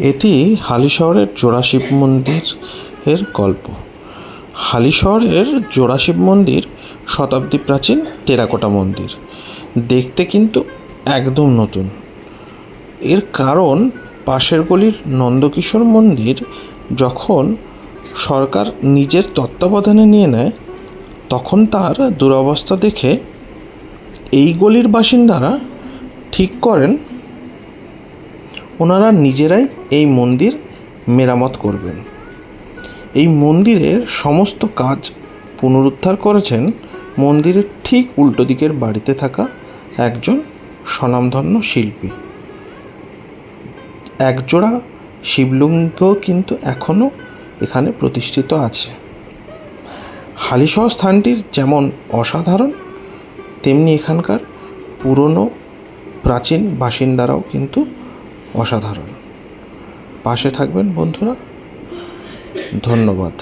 এটি হালিশহরের জোড়া শিব মন্দিরের গল্প। হালিশহরের জোড়া শিব মন্দির শতাব্দী প্রাচীন টেরাকোটা মন্দির, দেখতে কিন্তু একদম নতুন। এর কারণ পাশের গলির নন্দকিশোর মন্দির যখন সরকার নিজের তত্ত্বাবধানে নিয়ে নেয়, তখন তার দুরবস্থা দেখে এই গলির বাসিন্দারা ঠিক করেন ওনারা নিজেরাই এই মন্দির মেরামত করবেন। এই মন্দিরের সমস্ত কাজ পুনরুদ্ধার করেছেন মন্দিরের ঠিক উল্টো দিকের বাড়িতে থাকা একজন স্বনামধন্য শিল্পী। একজোড়া শিবলিঙ্গ কিন্তু এখনও এখানে প্রতিষ্ঠিত আছে। হালিশহর স্থানটির যেমন অসাধারণ, তেমনি এখানকার পুরনো প্রাচীন বাসিন্দারাও কিন্তু অসাধারণ। পাশে থাকবেন বন্ধুরা, ধন্যবাদ।